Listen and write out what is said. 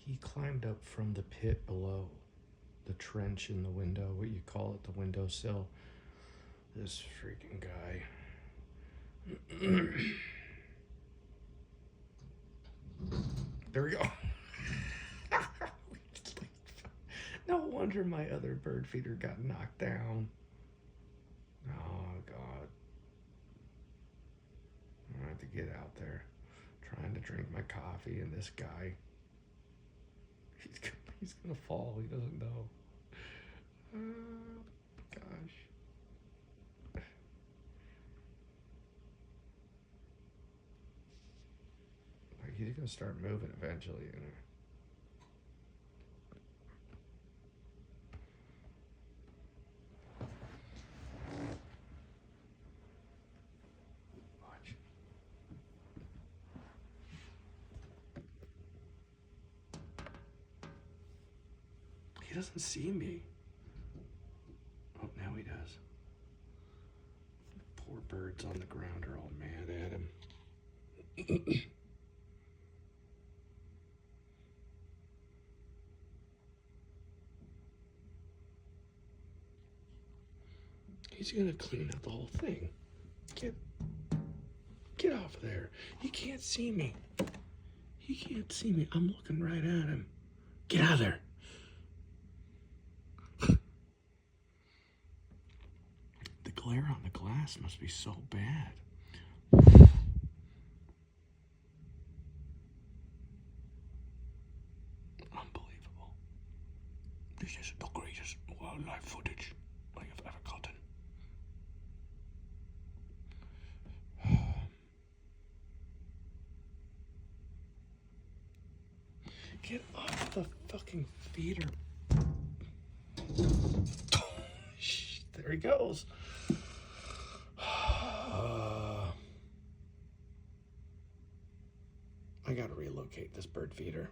He climbed up from the pit below, the trench in the window, what you call it, the windowsill. This freaking guy. There we go. No wonder my other bird feeder got knocked down. Oh, God. I have to get out there trying to drink my coffee, and this guy, he's gonna fall. He doesn't know. Oh, gosh. Like, he's gonna start moving eventually, you know. He doesn't see me. Oh, now he does. Poor birds on the ground are all mad at him. He's gonna clean up the whole thing. Get off of there. He can't see me. He can't see me. I'm looking right at him. Get out of there. The glare on the glass must be so bad. Unbelievable. This is the greatest wildlife footage I have ever gotten. Get off the fucking feeder. There he goes. I gotta relocate this bird feeder.